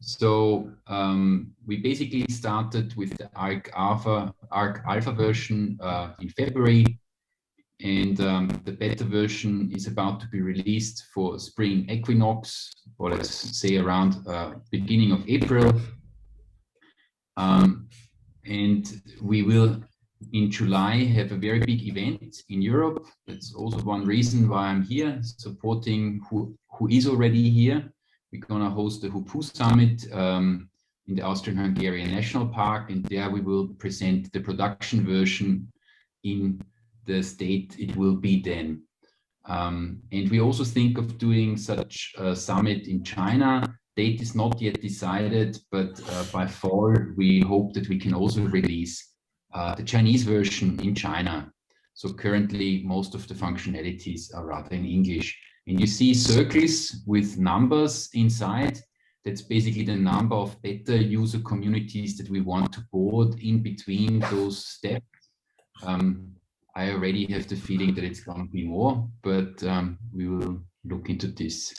So we basically started with the ARK Alpha version in February, and the beta version is about to be released for spring equinox, or let's say around beginning of April. And we will in July have a very big event in Europe. That's also one reason why I'm here, supporting who is already here. We're gonna host the Hupu Summit in the Austrian-Hungarian National Park, and there we will present the production version in the state it will be then. And we also think of doing such a summit in China. Date is not yet decided, but by fall we hope that we can also release the Chinese version in China. So currently most of the functionalities are rather in English. And you see circles with numbers inside. That's basically the number of beta user communities that we want to board in between those steps. I already have the feeling that it's going to be more, but we will look into this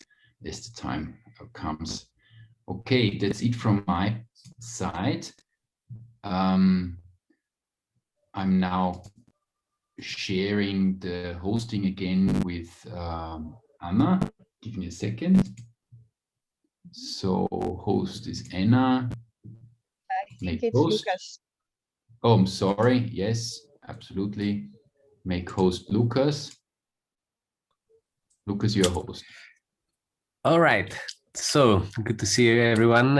as the time comes. Okay, that's it from my side. I'm now sharing the hosting again with Anna. Give me a second. So host is Anna. I think it's Lucas. Oh, I'm sorry. Yes, absolutely. Make host Lucas. Lucas, your host. All right. So good to see everyone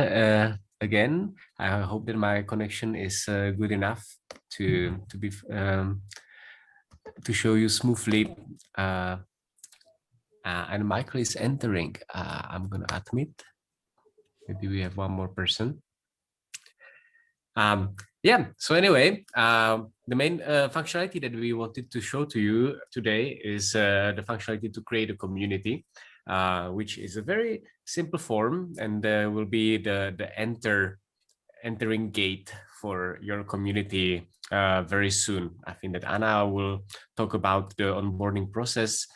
again. I hope that my connection is good enough to show you smoothly. And Michael is entering. I'm gonna admit. Maybe we have one more person. Yeah, so anyway, the main functionality that we wanted to show to you today is the functionality to create a community, which is a very simple form and will be the entering gate for your community very soon. I think that Anna will talk about the onboarding process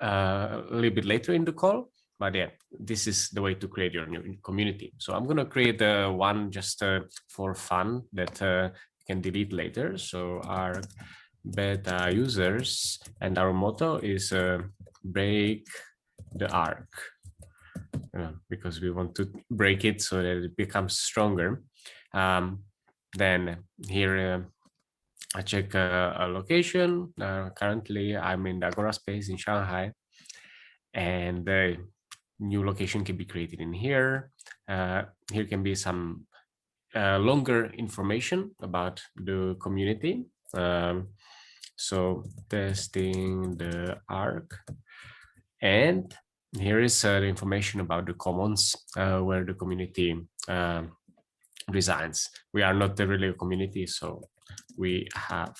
a little bit later in the call. But yeah, this is the way to create your new community. So I'm going to create one just for fun that you can delete later. So our beta users, and our motto is break the ARK, because we want to break it so that it becomes stronger. Then here I check a location. Currently I'm in the Agora space in Shanghai, and the new location can be created in here. Here can be some longer information about the community. So testing the ARK, and here is the information about the commons where the community resides. We are not really a community, so we have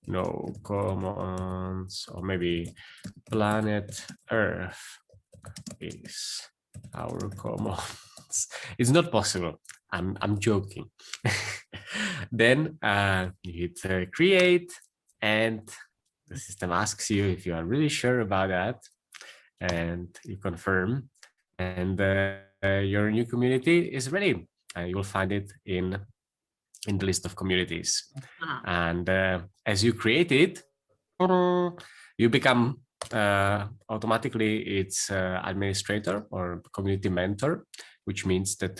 no commons, or maybe planet Earth is our commons. It's not possible. I'm joking. Then you hit create, and the system asks you if you are really sure about that, and you confirm, and your new community is ready. You will find it in the list of communities. And as you create it, you become automatically its administrator or community mentor, which means that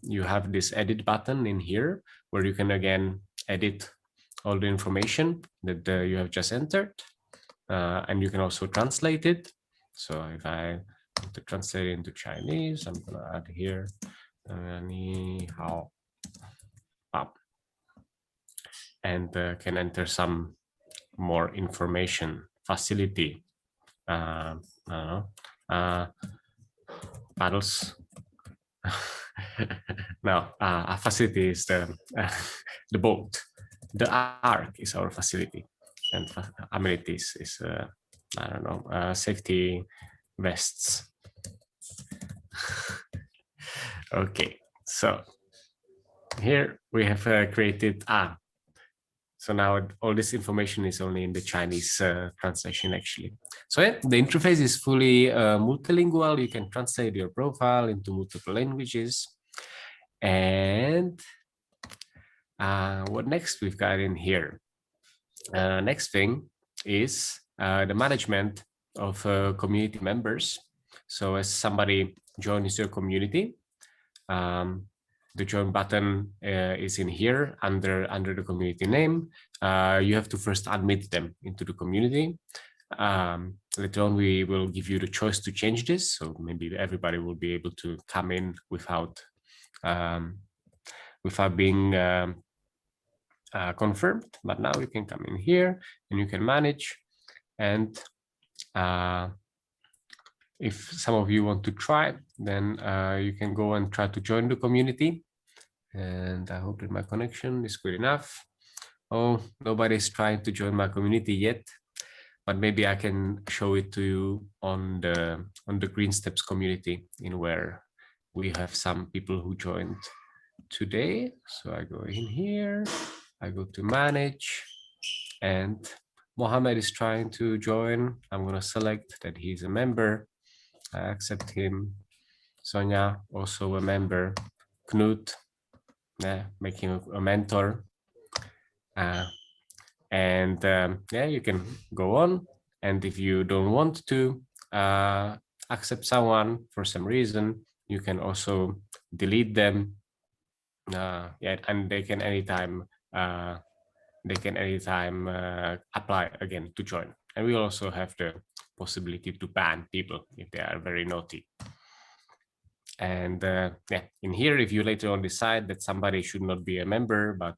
you have this edit button in here where you can again edit all the information that you have just entered, and you can also translate it. So if I want to translate it into Chinese, I'm gonna add here ni hao, and can enter some more information. Facility, paddles. No, a facility is the boat. The ARK is our facility, and amenities is I don't know, safety vests. Okay, so here we have created So now all this information is only in the Chinese translation, actually. So yeah, the interface is fully multilingual. You can translate your profile into multiple languages. And what next we've got in here? Next thing is the management of community members. So as somebody joins your community, the join button is in here under the community name. You have to first admit them into the community. Later on, we will give you the choice to change this. So maybe everybody will be able to come in without being confirmed. But now you can come in here and you can manage. And if some of you want to try, then you can go and try to join the community. And I hope that my connection is good enough. Oh, nobody's trying to join my community yet, but maybe I can show it to you on the Green Steps community, in where we have some people who joined today. So I go in here, I go to manage, and Mohammed is trying to join. I'm going to select that he's a member. I accept him. Sonia, also a member. Knut, make him a mentor. Yeah, you can go on. And if you don't want to accept someone for some reason, you can also delete them. Yeah, and they can anytime apply again to join. And we also have the possibility to ban people if they are very naughty. And yeah, in here, if you later on decide that somebody should not be a member, but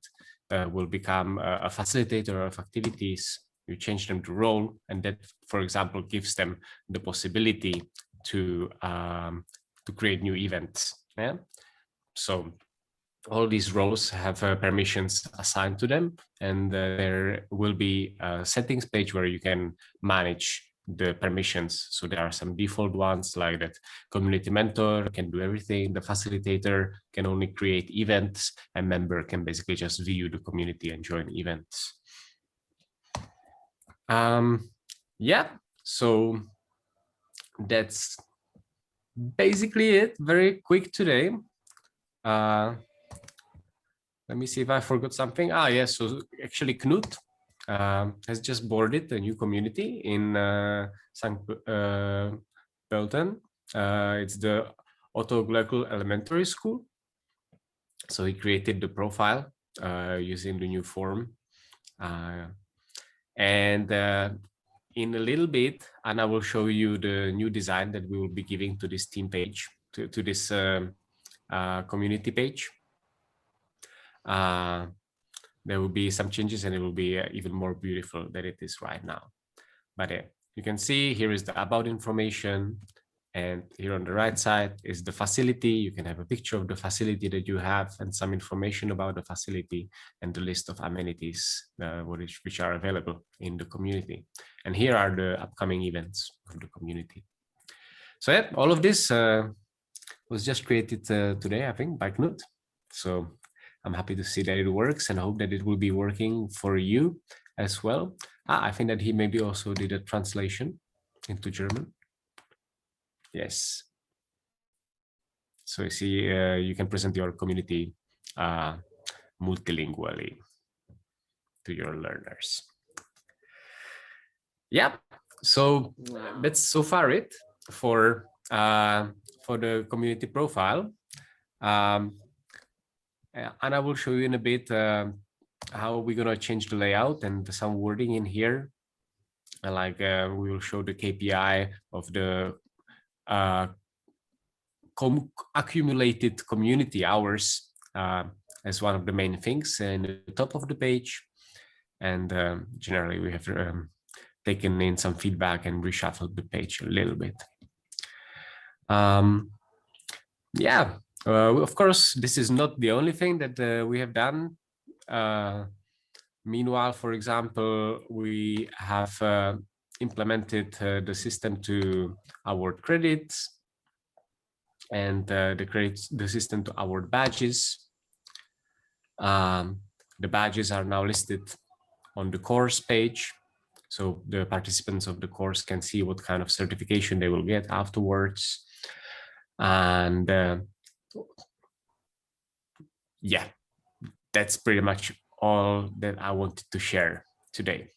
will become a facilitator of activities, you change them to role, and that, for example, gives them the possibility to create new events. Yeah, so all these roles have permissions assigned to them, and there will be a settings page where you can manage the permissions. So there are some default ones, like that community mentor can do everything, the facilitator can only create events, and member can basically just view the community and join events. Yeah, so that's basically it. Very quick today. Let me see if I forgot something. Yes, so actually Knut has just boarded a new community in St. Pölten. It's the Otto Glöckl Elementary School. So he created the profile using the new form. And in a little bit, Anna will show you the new design that we will be giving to this team page, to this community page. There will be some changes, and it will be even more beautiful than it is right now. But you can see here is the about information, and here on the right side is the facility. You can have a picture of the facility that you have and some information about the facility, and the list of amenities which are available in the community. And here are the upcoming events of the community. So yeah, all of this was just created today, I think, by Knut. So I'm happy to see that it works, and hope that it will be working for you as well. I think that he maybe also did a translation into German. Yes. So you see, you can present your community multilingually to your learners. Yeah. So that's so far it for the community profile. And I will show you in a bit how we're going to change the layout and some wording in here. Like we will show the KPI of the accumulated community hours as one of the main things in the top of the page. And generally, we have taken in some feedback and reshuffled the page a little bit. Yeah. Of course, this is not the only thing that we have done. Meanwhile, for example, we have implemented the system to award credits, and the system to award badges. The badges are now listed on the course page. So the participants of the course can see what kind of certification they will get afterwards. And yeah, that's pretty much all that I wanted to share today.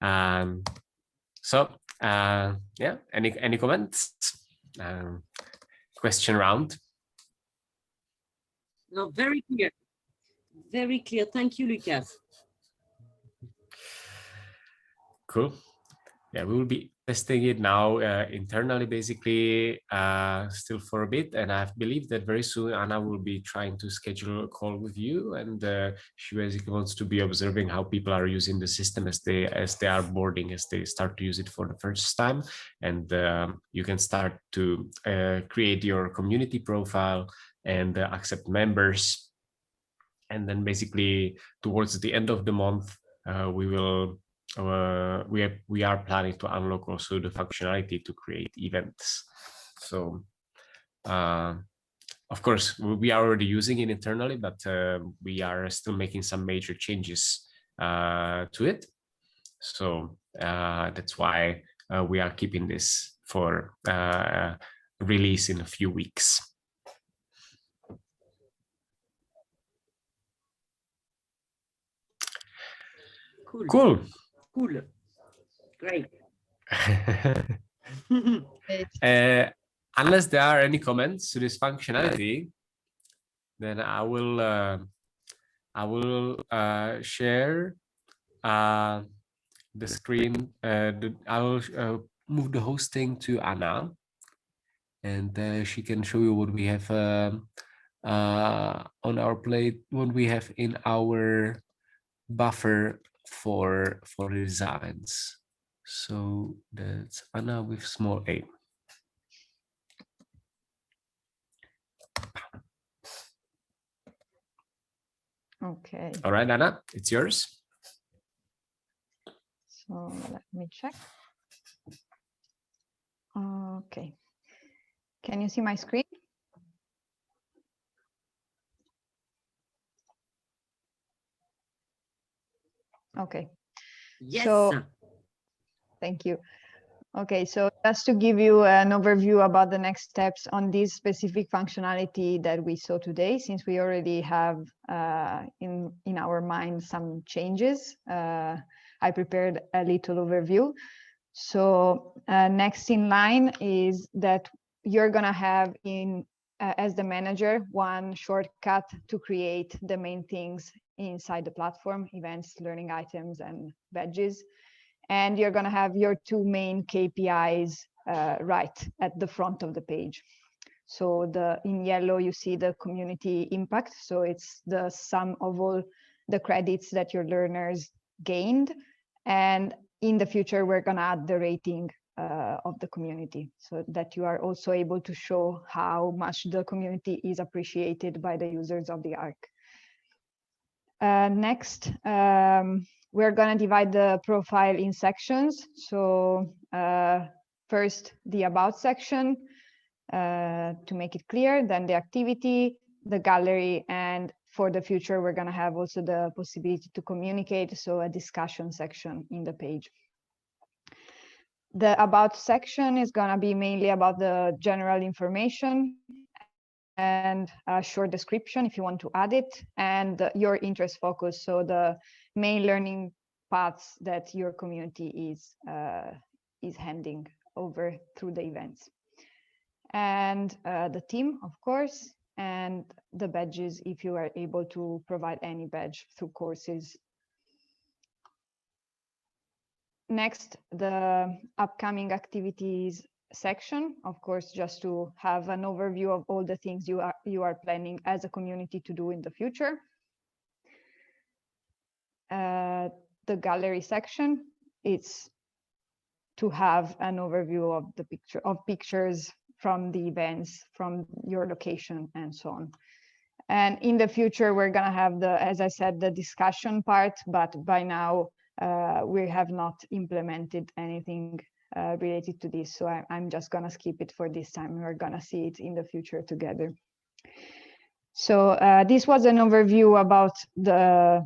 So yeah, any comments? Question round. No, very clear. Very clear. Thank you, Lucas. Cool. Yeah, we will be testing it now internally, basically, still for a bit. And I believe that very soon Anna will be trying to schedule a call with you. And she basically wants to be observing how people are using the system as they are boarding, as they start to use it for the first time. And you can start to create your community profile and accept members. And then basically towards the end of the month, we will we are planning to unlock also the functionality to create events. So of course we are already using it internally, but we are still making some major changes to it. So that's why we are keeping this for release in a few weeks. Cool. Great. Unless there are any comments to this functionality, then I will share the screen. I will move the hosting to Anna, and she can show you what we have on our plate, what we have in our buffer for designs. So that's Anna with small a. Okay. All right, Anna, it's yours. So let me check. Okay. Can you see my screen? Okay. Yes. So, thank you. Okay, so just to give you an overview about the next steps on this specific functionality that we saw today, since we already have in our mind some changes, I prepared a little overview. So next in line is that you're gonna have as the manager, one shortcut to create the main things inside the platform: events, learning items, and badges. And you're going to have your two main KPIs right at the front of the page. So in yellow, you see the community impact. So it's the sum of all the credits that your learners gained. And in the future, we're going to add the rating of the community, so that you are also able to show how much the community is appreciated by the users of the ARK. Next, we're going to divide the profile in sections. So first, the about section to make it clear, then the activity, the gallery, and for the future, we're going to have also the possibility to communicate, so a discussion section in the page. The about section is going to be mainly about the general information and a short description if you want to add it, and your interest focus, so the main learning paths that your community is handing over through the events. And the team, of course, and the badges if you are able to provide any badge through courses. Next, the upcoming activities section, of course, just to have an overview of all the things you are planning as a community to do in the future. The gallery section, it's to have an overview of pictures from the events, from your location, and so on. And in the future, we're gonna have as I said, the discussion part, but by now we have not implemented anything related to this, so I'm just gonna skip it for this time. We're gonna see it in the future together. So this was an overview about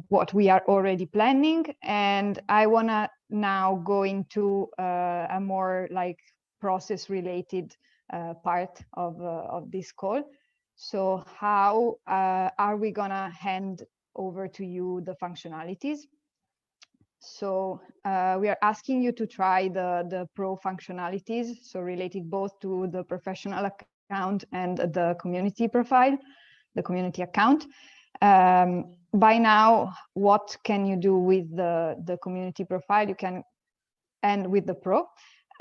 what we are already planning, and I want to now go into a more like process-related part of this call. So how are we going to hand over to you the functionalities? So we are asking you to try the pro functionalities, so related both to the professional account and the community profile, the community account. By now, what can you do with the community profile? You can, and with the pro,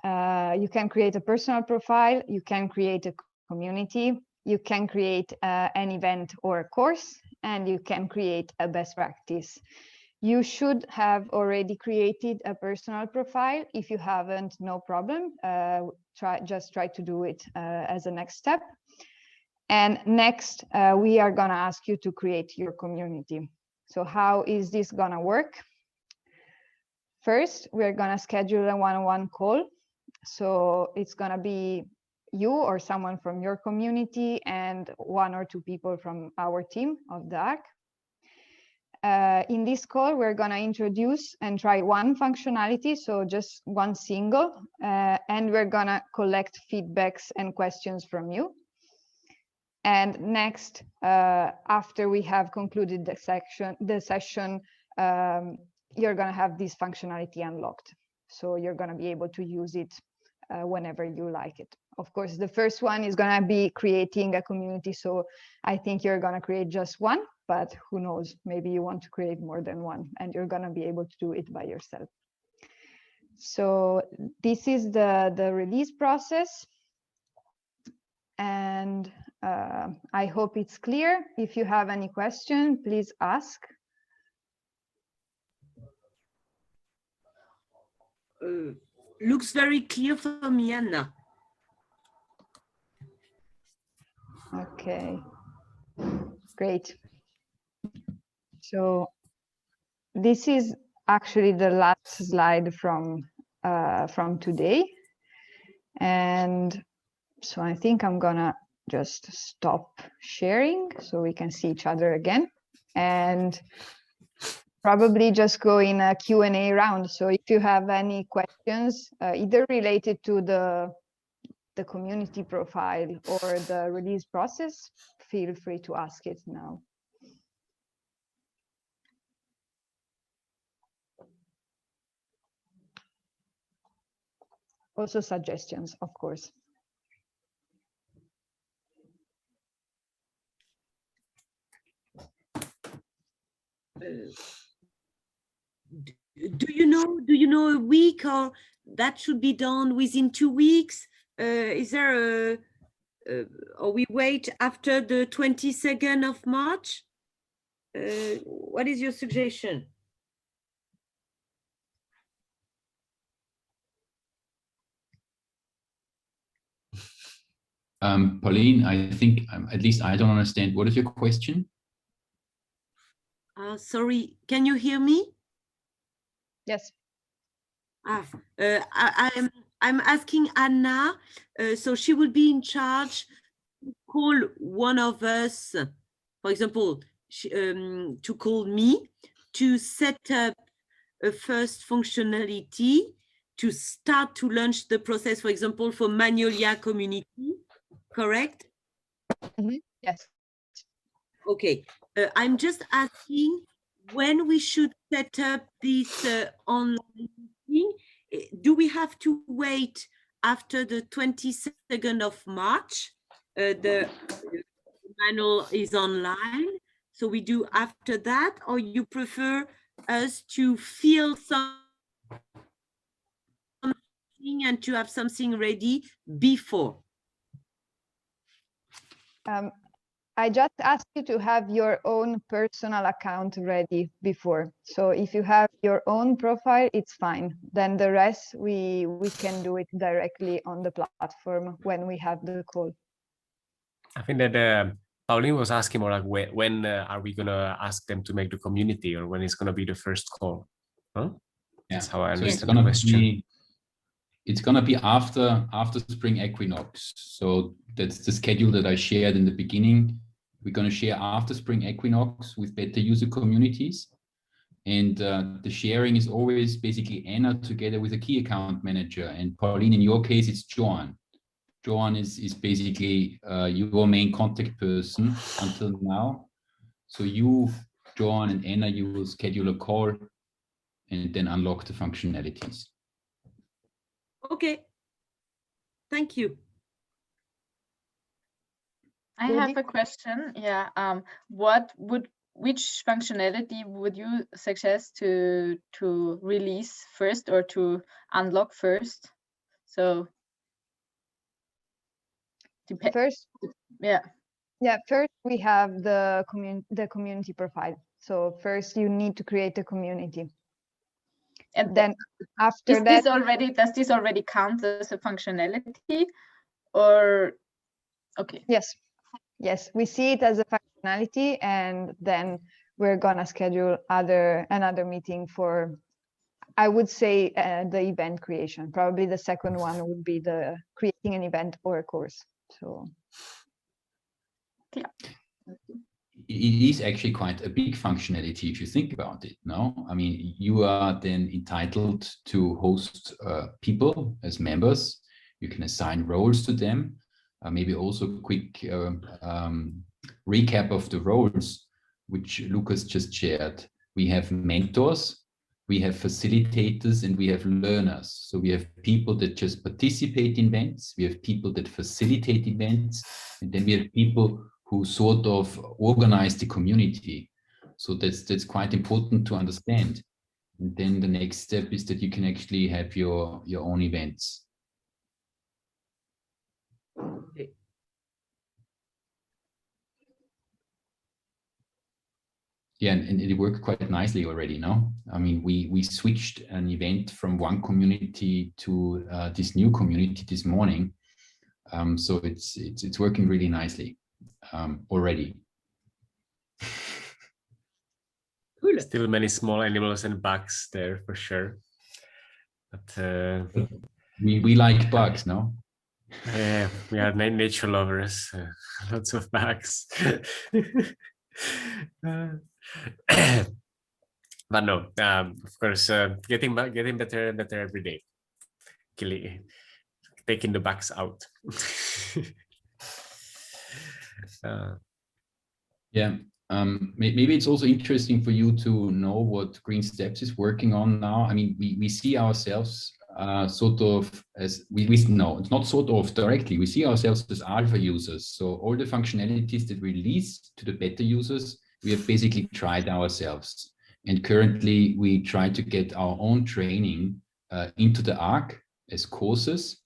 you can create a personal profile, you can create a community, you can create an event or a course, and you can create a best practice. You should have already created a personal profile. If you haven't, no problem. Just try to do it as a next step. And next, we are going to ask you to create your community. So how is this going to work? First, we're going to schedule a one-on-one call. So it's going to be you or someone from your community and 1 or 2 people from our team of the ARK. In this call, we're going to introduce and try one functionality, so just one single, and we're going to collect feedbacks and questions from you. And next, after we have concluded the session, you're going to have this functionality unlocked. So you're going to be able to use it whenever you like it. Of course, the first one is going to be creating a community. So I think you're going to create just one, but who knows, maybe you want to create more than one and you're going to be able to do it by yourself. So this is the release process. And I hope it's clear. If you have any question, please ask. Looks very clear for me, Anna. Okay, great. So this is actually the last slide from today. And so I think I'm gonna just stop sharing so we can see each other again. And probably just go in a Q&A round. So if you have any questions, either related to the community profile or the release process, feel free to ask it now. Also suggestions, of course. Do you know a week, or that should be done within 2 weeks? Is there or we wait after the 22nd of March? What is your suggestion? Pauline, I think at least I don't understand. What is your question? Sorry, can you hear me? Yes. I'm asking Anna, so she will be in charge to call one of us, for example, to call me, to set up a first functionality, to start to launch the process, for example, for Magnolia community, correct? Mm-hmm. Yes. Okay, I'm just asking when we should set up this online meeting. Do we have to wait after the 22nd of March? The manual is online, so we do after that, or you prefer us to feel something and to have something ready before? I just asked you to have your own personal account ready before. So if you have your own profile, it's fine. Then the rest, we can do it directly on the platform when we have the call. I think that Pauline was asking more like when are we gonna ask them to make the community, or when it's gonna be the first call? Huh? That's how I understand the question. It's gonna be after spring equinox. So that's the schedule that I shared in the beginning. We're going to share after spring equinox with better user communities. And the sharing is always basically Anna together with a key account manager. And Pauline, in your case, it's Joan. Joan is basically your main contact person until now. So you, Joan and Anna, you will schedule a call and then unlock the functionalities. Okay. Thank you. I have a question. Yeah. Which functionality would you suggest to release first or to unlock first? So first, yeah. Yeah, first we have the community profile. So first you need to create a community. And then after does this already count as a functionality or okay? Yes, we see it as a functionality, and then we're gonna schedule another meeting for, I would say, the event creation. Probably the second one would be the creating an event or a course. So yeah. It is actually quite a big functionality if you think about it. No, I mean, you are then entitled to host people as members. You can assign roles to them. Maybe also a quick recap of the roles which Lucas just shared. We have mentors, we have facilitators, and we have learners. So we have people that just participate in events, we have people that facilitate events, and then we have people who sort of organize the community. So that's quite important to understand. And then the next step is that you can actually have your own events. Okay. Yeah, and it worked quite nicely already, no? I mean, we switched an event from one community to this new community this morning. So it's working really nicely already. Cool. Still many small animals and bugs there for sure. But we like bugs, no? Yeah, we are nature lovers. Lots of bugs. But no, of course, getting better and better every day. Taking the bugs out. Yeah, maybe it's also interesting for you to know what Green Steps is working on now. I mean, we see ourselves sort of as we no, it's not sort of directly. We see ourselves as alpha users. So all the functionalities that we release to the beta users, we have basically tried ourselves. And currently, we try to get our own training into the ARK as courses.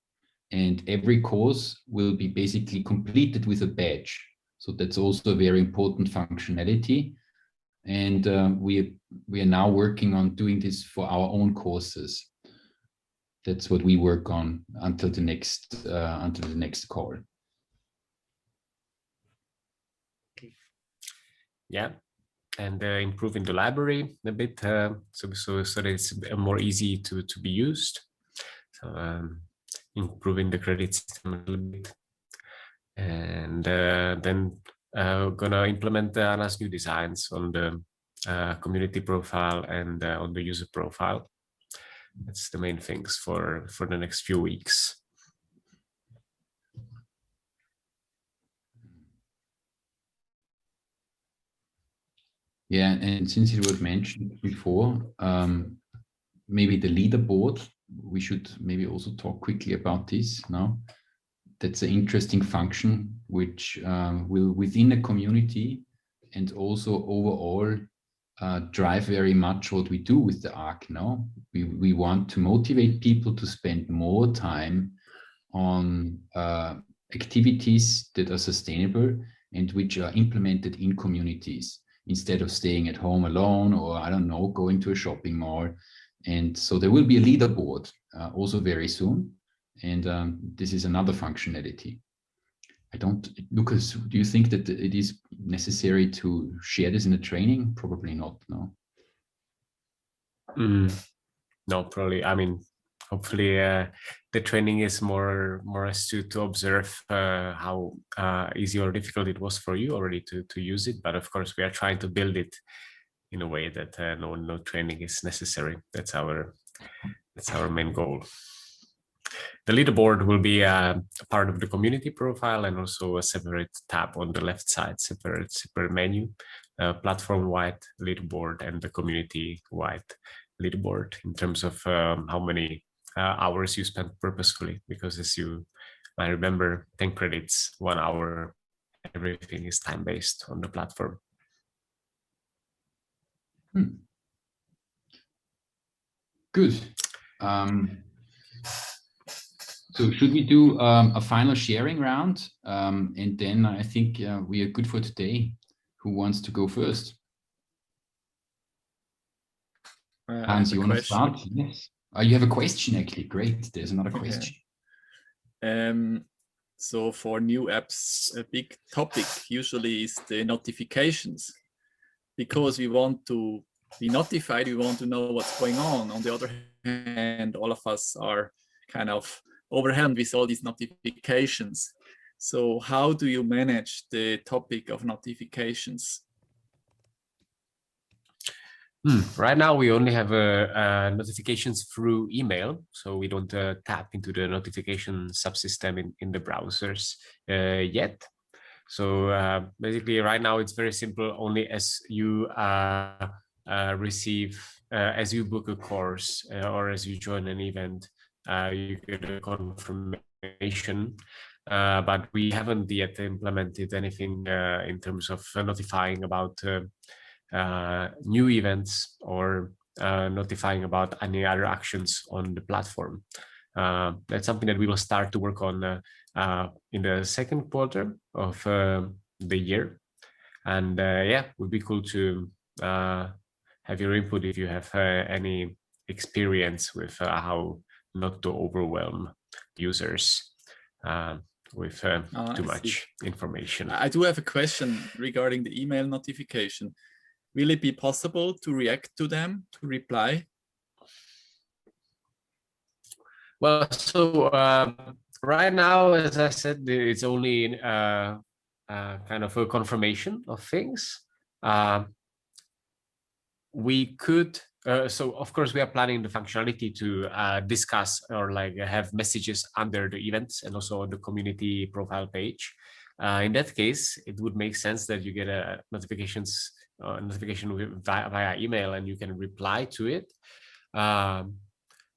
And every course will be basically completed with a badge. So that's also a very important functionality. And we are now working on doing this for our own courses. That's what we work on until the next call. Yeah, and improving the library a bit, so that it's more easy to be used. So improving the credit system a little bit, and then gonna implement Anna's new designs on the community profile and on the user profile. That's the main things for the next few weeks. Yeah, and since it was mentioned before, maybe the leaderboard, we should maybe also talk quickly about this now. That's an interesting function which will within a community and also overall drive very much what we do with the ARK now. We want to motivate people to spend more time on activities that are sustainable and which are implemented in communities instead of staying at home alone or, I don't know, going to a shopping mall. And so there will be a leaderboard also very soon. And this is another functionality. Lucas, do you think that it is necessary to share this in a training? Probably not, no? No, probably. I mean, hopefully the training is more as to observe how easy or difficult it was for you already to use it. But of course, we are trying to build it in a way that no training is necessary. That's our main goal. The leaderboard will be a part of the community profile and also a separate tab on the left side, separate menu, platform-wide leaderboard and the community-wide leaderboard in terms of how many hours you spent purposefully. Because as you might remember, 10 credits, 1 hour, everything is time-based on the platform. Good. So should we do a final sharing round? And then I think we are good for today. Who wants to go first? Hans, you want to start? Yes. You have a question, actually. Great. There's another question. So for new apps, a big topic usually is the notifications, because we want to be notified, we want to know what's going on. On the other hand, all of us are kind of overwhelmed with all these notifications. So how do you manage the topic of notifications? Right now, we only have notifications through email, so we don't tap into the notification subsystem in the browsers yet. So basically, right now, it's very simple. Only as you receive, as you book a course or as you join an event, you get a confirmation. But we haven't yet implemented anything in terms of notifying about new events or notifying about any other actions on the platform. That's something that we will start to work on in the second quarter of the year. And yeah, it would be cool to have your input if you have any experience with how not to overwhelm users with too much information. I do have a question regarding the email notification. Will it be possible to react to them, to reply? Well, so right now, as I said, it's only kind of a confirmation of things. We could, so of course, we are planning the functionality to discuss or like have messages under the events and also on the community profile page. In that case, it would make sense that you get a notification via email and you can reply to it.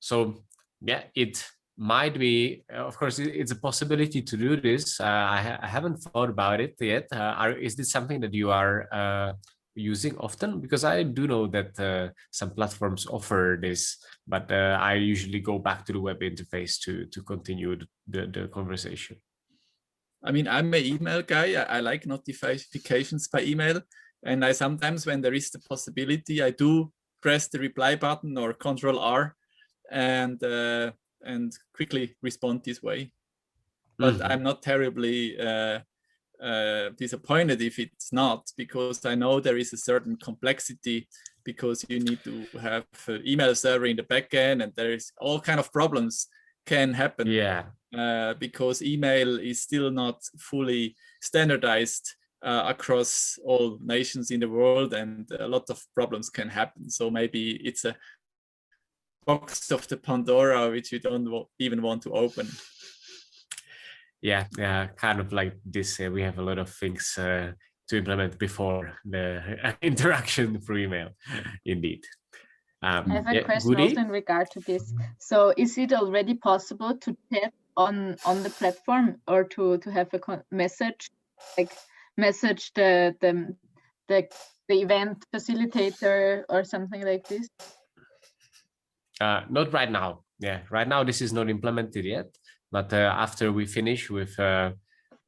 So yeah, it might be, of course, it's a possibility to do this. I haven't thought about it yet. Is this something that you are using often? Because I do know that some platforms offer this, but I usually go back to the web interface to continue the conversation. I mean, I'm an email guy. I like notifications by email. And I sometimes, when there is the possibility, I do press the reply button or Control-R and quickly respond this way. But I'm not terribly disappointed if it's not, because I know there is a certain complexity, because you need to have an email server in the backend, and there is all kind of problems can happen. Yeah. Because email is still not fully standardized across all nations in the world, and a lot of problems can happen. So maybe it's a box of the Pandora which you don't even want to open. Yeah, kind of like this. We have a lot of things to implement before the interaction through email, indeed. I have a question also in regard to this. So is it already possible to tap on the platform or to have a message, like message the event facilitator or something like this? Not right now. Yeah, right now this is not implemented yet. But after we finish with the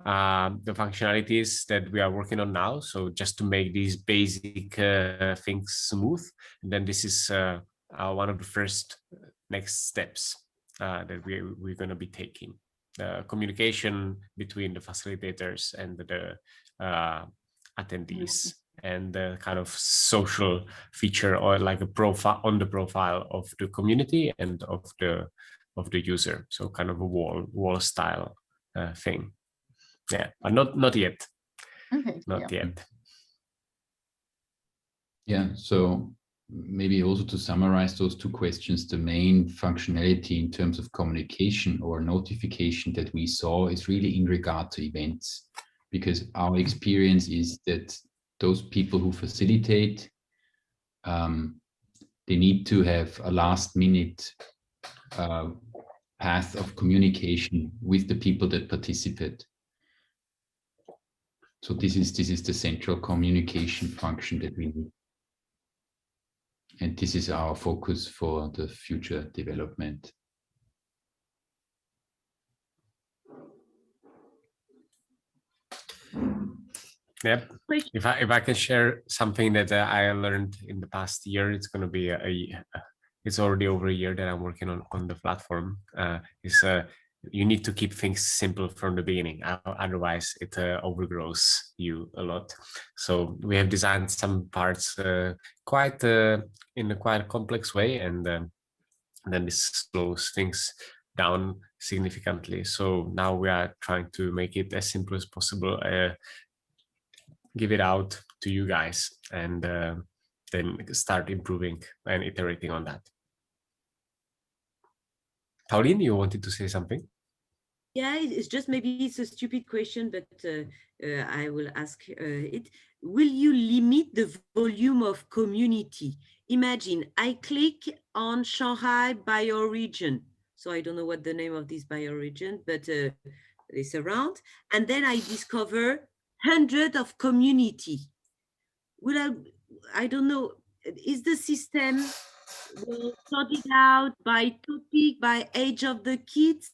functionalities that we are working on now, so just to make these basic things smooth, and then this is one of the first next steps that we're going to be taking. The communication between the facilitators and the attendees and the kind of social feature, or like a profile on the profile of the community and of the user. So kind of a wall style thing. Yeah, but not yet. Okay, not yeah. yet. Yeah, so maybe also to summarize those two questions, the main functionality in terms of communication or notification that we saw is really in regard to events, because our experience is that those people who facilitate, they need to have a last minute path of communication with the people that participate. So this is the central communication function that we need. And this is our focus for the future development. Yep. If I can share something that I learned in the past year, it's going to be it's already over a year that I'm working on the platform. You need to keep things simple from the beginning, otherwise it overgrows you a lot. So we have designed some parts quite in a quite complex way, and then this slows things down significantly. So now we are trying to make it as simple as possible, give it out to you guys, and then start improving and iterating on that. Pauline, you wanted to say something? Yeah, it's just, maybe it's a stupid question, but I will ask it. Will you limit the volume of community? Imagine I click on Shanghai bioregion. So I don't know what the name of this bioregion, but it's around. And then I discover hundreds of community. Will I don't know, is the system will sort it out by topic, by age of the kids,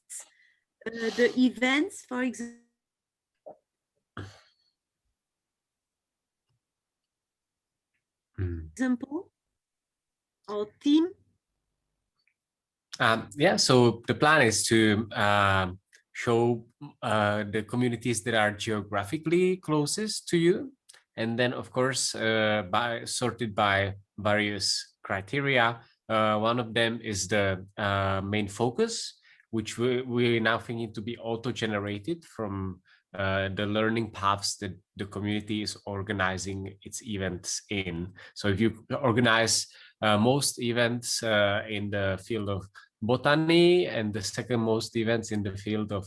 the events, for example? Or theme? Yeah, so the plan is to show the communities that are geographically closest to you, and then of course sorted by various criteria. One of them is the main focus, which we're now thinking to be auto-generated from the learning paths that the community is organizing its events in. So if you organize most events in the field of botany, and the second most events in the field of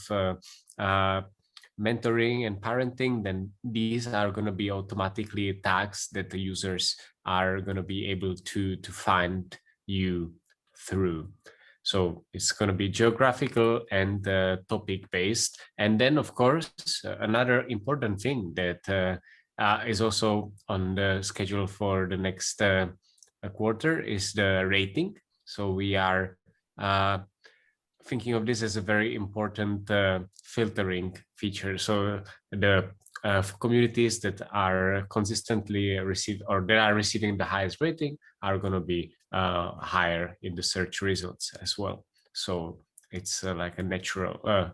mentoring and parenting, then these are going to be automatically tags that the users are going to be able to find you through. So it's going to be geographical and topic based. And then, of course, another important thing that is also on the schedule for the next quarter is the rating. So we are thinking of this as a very important filtering feature. So the communities that are consistently received, or that are receiving the highest rating, are going to be higher in the search results as well. So it's like a natural,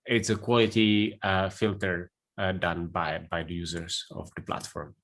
it's a quality filter done by the users of the platform.